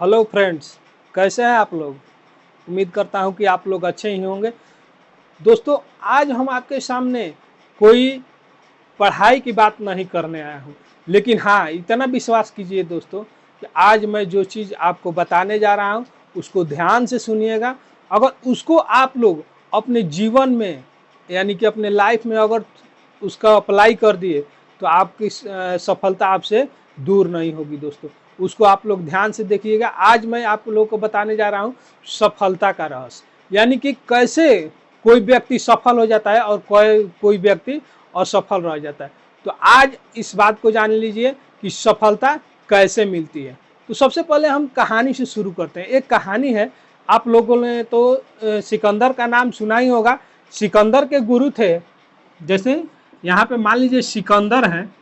Hello friends, कैसे हैं आप लोग। उम्मीद करता हूं कि आप लोग अच्छे ही होंगे। दोस्तों, आज हम आपके सामने कोई पढ़ाई की बात नहीं करने आया हूं, लेकिन हाँ, इतना विश्वास कीजिए दोस्तों कि आज मैं जो चीज़ आपको बताने जा रहा हूं उसको ध्यान से सुनिएगा। अगर उसको आप लोग अपने जीवन में यानी कि अपने लाइफ में अगर उसका अप्लाई कर दिए तो आपकी सफलता आपसे दूर नहीं होगी। दोस्तों, उसको आप लोग ध्यान से देखिएगा। आज मैं आप लोगों को बताने जा रहा हूँ सफलता का रहस्य, यानी कि कैसे कोई व्यक्ति सफल हो जाता है और कोई व्यक्ति असफल रह जाता है। तो आज इस बात को जान लीजिए कि सफलता कैसे मिलती है। तो सबसे पहले हम कहानी से शुरू करते हैं। एक कहानी है, आप लोगों ने तो सिकंदर का नाम सुना ही होगा। सिकंदर के गुरु थे, जैसे यहाँ पे मान लीजिए सिकंदर हैं,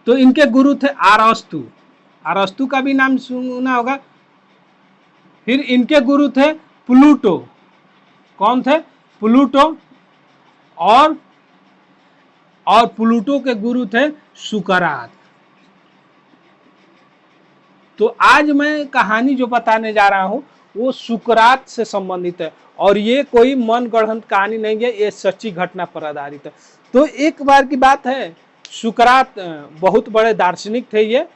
तो इनके गुरु थे अरस्तु। अरस्तु का भी नाम सुना होगा। फिर इनके गुरु थे प्लूटो। कौन थे? प्लूटो। और प्लूटो के गुरु थे सुकरात। तो आज मैं कहानी जो बताने जा रहा हूं वो सुकरात से संबंधित है, और ये कोई मन गढ़ंत कहानी नहीं है, ये सच्ची घटना पर आधारित है। तो एक बार की बात है, सुकरात बहुत बड़े दार्शनिक थे ये।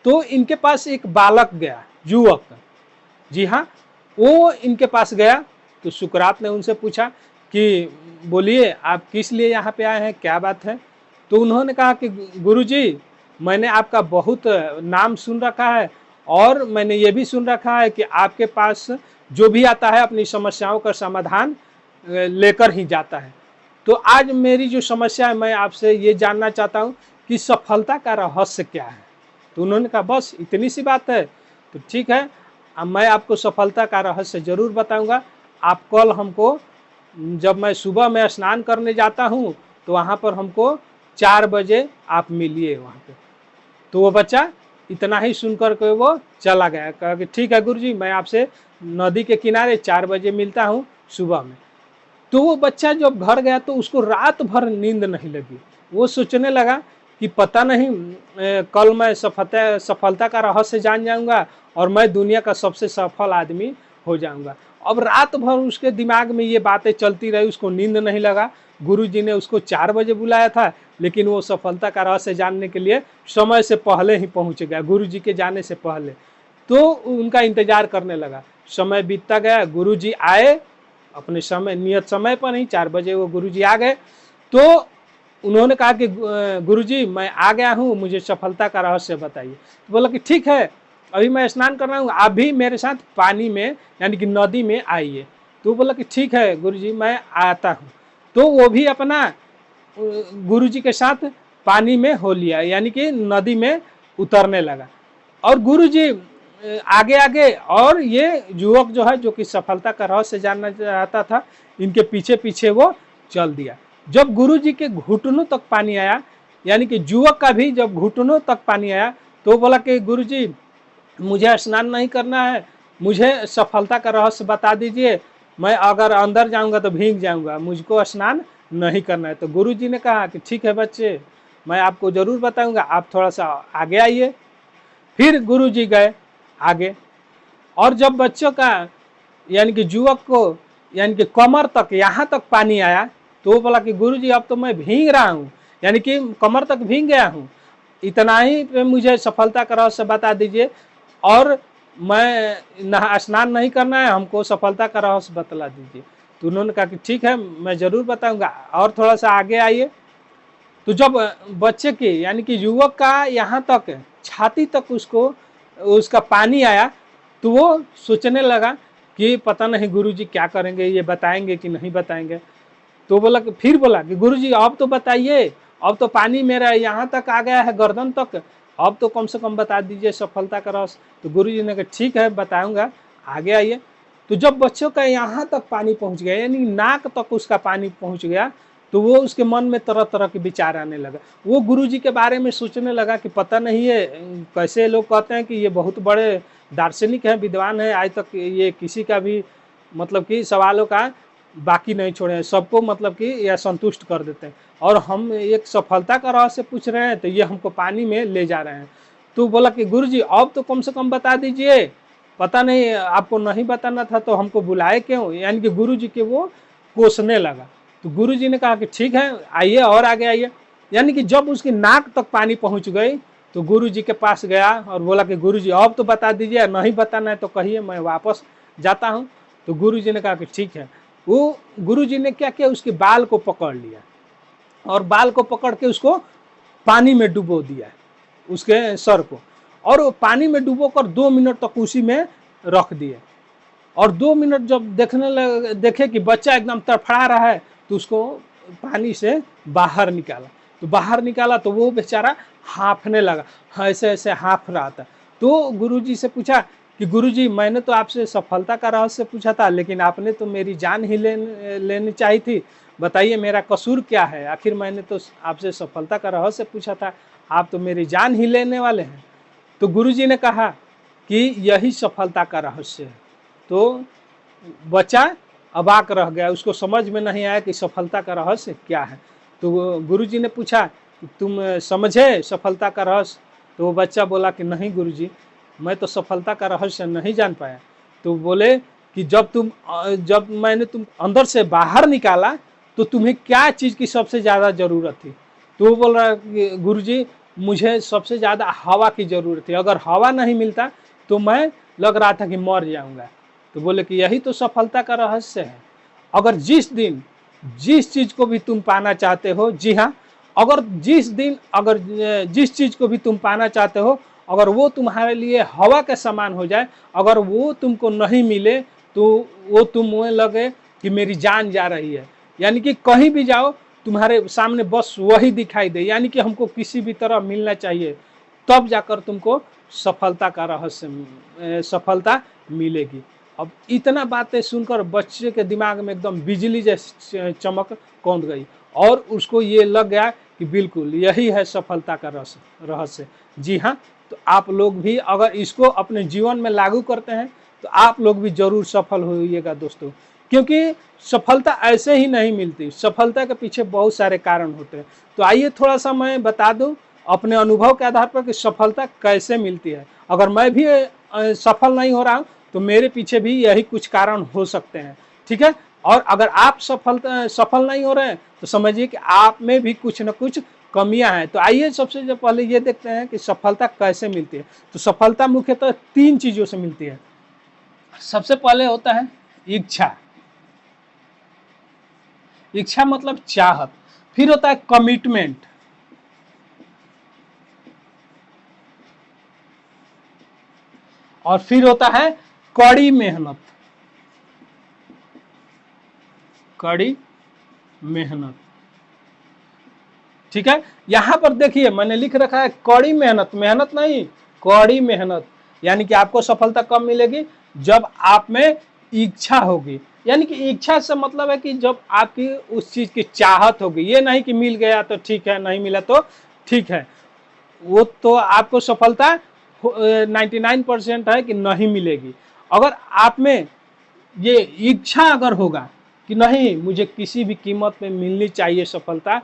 तो इनके पास एक बालक गया, युवक, जी हाँ, वो इनके पास गया। तो सुकरात ने उनसे पूछा कि बोलिए, आप किस लिए यहाँ पे आए हैं, क्या बात है। तो उन्होंने कहा कि गुरुजी, मैंने आपका बहुत नाम सुन रखा है, और मैंने ये भी सुन रखा है कि आपके पास जो भी आता है अपनी समस्याओं का समाधान लेकर ही जाता है। तो आज मेरी जो समस्या है, मैं आपसे ये जानना चाहता हूँ कि सफलता का रहस्य क्या है। तो उन्होंने कहा बस इतनी सी बात है। तो ठीक है, अब मैं आपको सफलता का रहस्य ज़रूर बताऊंगा। आप कल हमको, जब मैं सुबह में स्नान करने जाता हूँ तो वहाँ पर हमको 4 बजे आप मिलिए वहाँ पे। तो वो बच्चा इतना ही सुनकर के वो चला गया, कहा कि ठीक है गुरुजी, मैं आपसे नदी के किनारे 4 बजे मिलता हूँ सुबह में। तो वो बच्चा जब घर गया तो उसको रात भर नींद नहीं लगी। वो सोचने लगा कि पता नहीं कल मैं सफलता का रहस्य जान जाऊंगा और मैं दुनिया का सबसे सफल आदमी हो जाऊंगा। अब रात भर उसके दिमाग में ये बातें चलती रही, उसको नींद नहीं लगा। गुरुजी ने उसको 4 बजे बुलाया था, लेकिन वो सफलता का रहस्य जानने के लिए समय से पहले ही पहुंच गया, गुरुजी के जाने से पहले। तो उनका इंतजार करने लगा। समय बीतता गया, गुरुजी आए अपने समय, नियत समय पर ही 4 बजे वो गुरुजी आ गए। तो उन्होंने कहा कि गुरुजी, मैं आ गया हूँ, मुझे सफलता का रहस्य बताइए। तो बोला कि ठीक है, अभी मैं स्नान कर रहा हूँ, आप भी मेरे साथ पानी में यानी कि नदी में आइए। तो बोला कि ठीक है गुरुजी, मैं आता हूँ। तो वो भी अपना गुरुजी के साथ पानी में हो लिया, यानी कि नदी में उतरने लगा। और गुरुजी आगे आगे, और ये युवक जो है, जो कि सफलता का रहस्य जानना चाहता था, इनके पीछे पीछे वो चल दिया। जब गुरुजी के घुटनों तक पानी आया, यानी कि युवक का भी जब घुटनों तक पानी आया, तो बोला कि गुरुजी, मुझे स्नान नहीं करना है, मुझे सफलता का रहस्य बता दीजिए, मैं अगर अंदर जाऊंगा तो भीग जाऊंगा, मुझको स्नान नहीं करना है। तो गुरुजी ने कहा कि ठीक है बच्चे, मैं आपको ज़रूर बताऊंगा, आप थोड़ा सा आगे आइए। फिर गुरुजी गए आगे, और जब बच्चों का यानी कि युवक को यानी कि कमर तक, यहाँ तक पानी आया, तो वो बोला कि गुरुजी, अब तो मैं भीग रहा हूँ, यानी कि कमर तक भीग गया हूँ, इतना ही पे मुझे सफलता का रहस्य बता दीजिए, और मैं स्नान नहीं करना है, हमको सफलता का रहस्य बतला दीजिए। तो उन्होंने कहा कि ठीक है, मैं ज़रूर बताऊंगा, और थोड़ा सा आगे आइए। तो जब बच्चे के यानी कि युवक का यहाँ तक छाती तक उसका पानी आया, तो वो सोचने लगा कि पता नहीं गुरुजी क्या करेंगे, ये बताएंगे कि नहीं बताएंगे। तो फिर बोला कि गुरुजी, अब तो बताइए, अब तो पानी मेरा यहाँ तक आ गया है, गर्दन तक, अब तो कम से कम बता दीजिए सफलता का रहस्य। तो गुरुजी ने कहा ठीक है, बताऊंगा, आगे आइए। तो जब बच्चों का यहाँ तक पानी पहुँच गया, यानी नाक तक उसका पानी पहुँच गया, तो वो उसके मन में तरह तरह के विचार आने लगा। वो गुरुजी के बारे में सोचने लगा कि पता नहीं है, कैसे लोग कहते हैं कि ये बहुत बड़े दार्शनिक हैं, विद्वान हैं, आज तक ये किसी का भी मतलब कि सवालों का बाकी नहीं छोड़े हैं, सबको मतलब कि यह संतुष्ट कर देते हैं, और हम एक सफलता का रहस्य पूछ रहे हैं तो ये हमको पानी में ले जा रहे हैं। तो बोला कि गुरुजी अब तो कम से कम बता दीजिए, पता नहीं आपको नहीं बताना था तो हमको बुलाए क्यों, यानी कि गुरुजी के वो कोसने लगा। तो गुरुजी ने कहा कि ठीक है आइए और आगे आइए। यानी कि जब उसकी नाक तक पानी पहुंच गई तो गुरुजी के पास गया और बोला कि गुरुजी अब तो बता दीजिए, नहीं बताना है तो कहिए, मैं वापस जाता हूँ। तो गुरुजी ने कहा कि ठीक है। वो गुरुजी ने क्या किया, उसके बाल को पकड़ लिया और बाल को पकड़ के उसको पानी में डुबो दिया उसके सर को, और वो पानी में डुबो कर 2 मिनट तक उसी में रख दिए। और 2 मिनट जब देखे कि बच्चा एकदम तड़फड़ा रहा है तो उसको पानी से बाहर निकाला। तो बाहर निकाला तो वो बेचारा हाँफने लगा, ऐसे ऐसे हाँफ रहा था। तो गुरुजी से पूछा कि गुरुजी मैंने तो आपसे सफलता का रहस्य पूछा था, लेकिन आपने तो मेरी जान ही लेनी चाहिए थी, बताइए मेरा कसूर क्या है, आखिर मैंने तो आपसे सफलता का रहस्य पूछा था, आप तो मेरी जान ही लेने वाले हैं। तो गुरुजी ने कहा कि यही सफलता का रहस्य है। तो बच्चा अबाक रह गया, उसको समझ में नहीं आया कि सफलता का रहस्य क्या है। तो गुरुजी ने पूछा तुम समझे सफलता का रहस्य? तो वो बच्चा बोला कि नहीं गुरुजी, मैं तो सफलता का रहस्य नहीं जान पाया। तो बोले कि जब मैंने तुम अंदर से बाहर निकाला तो तुम्हें क्या चीज़ की सबसे ज़्यादा ज़रूरत थी? तो वो बोल रहा कि गुरुजी मुझे सबसे ज़्यादा हवा की ज़रूरत थी, अगर हवा नहीं मिलता तो मैं लग रहा था कि मर जाऊंगा। तो बोले कि यही तो सफलता का रहस्य है। अगर जिस दिन जिस चीज़ को भी तुम पाना चाहते हो, जी हाँ, अगर जिस चीज़ को भी तुम पाना चाहते हो, अगर वो तुम्हारे लिए हवा के समान हो जाए, अगर वो तुमको नहीं मिले तो वो तुम्हें लगे कि मेरी जान जा रही है, यानी कि कहीं भी जाओ तुम्हारे सामने बस वही दिखाई दे, यानी कि हमको किसी भी तरह मिलना चाहिए, तब जाकर तुमको सफलता मिलेगी। अब इतना बातें सुनकर बच्चे के दिमाग में एकदम बिजली जैसी चमक कौंध गई और उसको ये लग गया कि बिल्कुल यही है सफलता का रहस्य। जी हाँ, तो आप लोग भी अगर इसको अपने जीवन में लागू करते हैं तो आप लोग भी जरूर सफल होइएगा दोस्तों, क्योंकि सफलता ऐसे ही नहीं मिलती, सफलता के पीछे बहुत सारे कारण होते हैं। तो आइए थोड़ा सा मैं बता दूं अपने अनुभव के आधार पर कि सफलता कैसे मिलती है। अगर मैं भी सफल नहीं हो रहा हूं तो मेरे पीछे भी यही कुछ कारण हो सकते हैं, ठीक है। और अगर आप सफल नहीं हो रहे हैं तो समझिए कि आप में भी कुछ न कुछ कमियां हैं। तो आइए सबसे पहले ये देखते हैं कि सफलता कैसे मिलती है। तो सफलता मुख्यतः 3 चीजों से मिलती है। सबसे पहले होता है इच्छा, इच्छा मतलब चाहत। फिर होता है कमिटमेंट, और फिर होता है कड़ी मेहनत, कड़ी मेहनत, ठीक है। यहां पर देखिए मैंने लिख रखा है कड़ी मेहनत, मेहनत नहीं, कड़ी मेहनत। यानी कि आपको सफलता कब मिलेगी? जब आप में इच्छा होगी। यानी कि इच्छा से मतलब है कि जब आपकी उस चीज की चाहत होगी, ये नहीं कि मिल गया तो ठीक है, नहीं मिला तो ठीक है। वो तो आपको सफलता 99% है कि नहीं मिलेगी। अगर आप में ये इच्छा अगर होगा कि नहीं मुझे किसी भी कीमत में मिलनी चाहिए सफलता,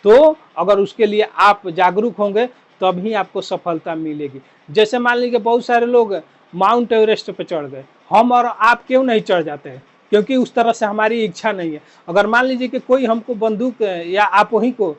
तो अगर उसके लिए आप जागरूक होंगे तभी आपको सफलता मिलेगी। जैसे मान लीजिए बहुत सारे लोग माउंट एवरेस्ट पे चढ़ गए, हम और आप क्यों नहीं चढ़ जाते हैं? क्योंकि उस तरह से हमारी इच्छा नहीं है। अगर मान लीजिए कि कोई हमको बंदूक या आप वहीं को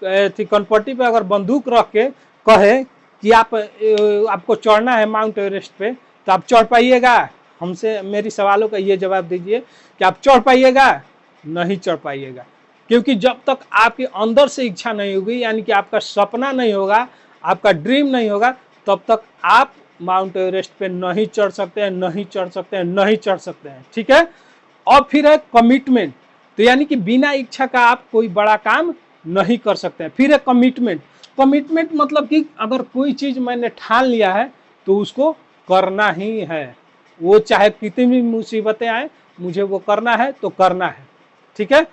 कनपट्टी पे अगर बंदूक रख के कहे कि आपको चढ़ना है माउंट एवरेस्ट पे, तो आप चढ़ पाइएगा? हमसे मेरी सवालों का ये जवाब दीजिए कि आप चढ़ पाइएगा? नहीं चढ़ पाइएगा, क्योंकि जब तक आपके अंदर से इच्छा नहीं होगी, यानी कि आपका सपना नहीं होगा, आपका ड्रीम नहीं होगा, तब तक आप माउंट एवरेस्ट पे नहीं चढ़ सकते हैं, नहीं चढ़ सकते हैं, नहीं चढ़ सकते हैं, ठीक है। और फिर है कमिटमेंट, तो यानी कि बिना इच्छा का आप कोई बड़ा काम नहीं कर सकते हैं। फिर है कमिटमेंट, कमिटमेंट मतलब कि अगर कोई चीज मैंने ठान लिया है तो उसको करना ही है, वो चाहे कितनी भी मुसीबतें आए, मुझे वो करना है तो करना है, ठीक है।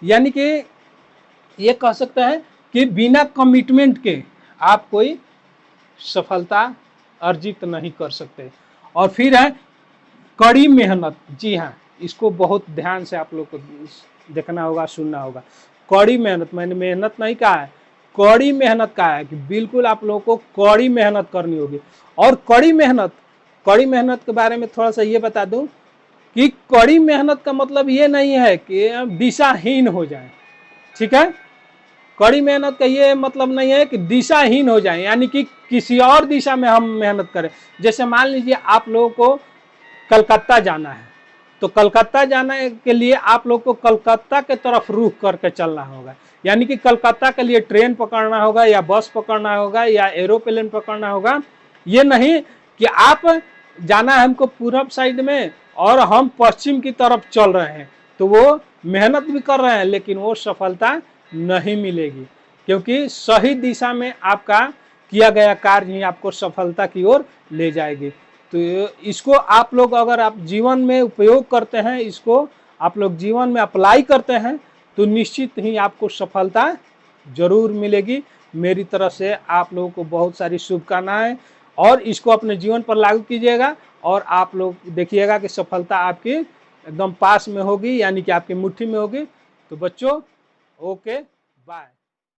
यानी कि ये कह सकते हैं कि बिना कमिटमेंट के आप कोई सफलता अर्जित नहीं कर सकते। और फिर है कड़ी मेहनत, जी हाँ, इसको बहुत ध्यान से आप लोग को देखना होगा, सुनना होगा। कड़ी मेहनत, मैंने मेहनत नहीं कहा है, कड़ी मेहनत का है कि बिल्कुल आप लोगों को कड़ी मेहनत करनी होगी। और कड़ी मेहनत के बारे में थोड़ा सा ये बता दूं कि कड़ी मेहनत का मतलब ये नहीं है कि हम दिशाहीन हो जाएं, ठीक है। कड़ी मेहनत का ये मतलब नहीं है कि दिशाहीन हो जाए, यानी कि किसी और दिशा में हम मेहनत करें। जैसे मान लीजिए आप लोगों को कलकत्ता जाना है, तो कलकत्ता जाने के लिए आप लोग को कलकत्ता के तरफ रुख करके चलना होगा, यानी कि कलकत्ता के लिए ट्रेन पकड़ना होगा या बस पकड़ना होगा या एरोप्लेन पकड़ना होगा। ये नहीं कि आप जाना है हमको पूरब साइड में और हम पश्चिम की तरफ चल रहे हैं, तो वो मेहनत भी कर रहे हैं लेकिन वो सफलता नहीं मिलेगी, क्योंकि सही दिशा में आपका किया गया कार्य ही आपको सफलता की ओर ले जाएगी। तो इसको आप लोग अगर आप जीवन में उपयोग करते हैं, इसको आप लोग जीवन में अप्लाई करते हैं, तो निश्चित ही आपको सफलता जरूर मिलेगी। मेरी तरफ से आप लोगों को बहुत सारी शुभकामनाएं, और इसको अपने जीवन पर लागू कीजिएगा और आप लोग देखिएगा कि सफलता आपकी एकदम पास में होगी, यानी कि आपकी मुट्ठी में होगी। तो बच्चों, ओके, बाय।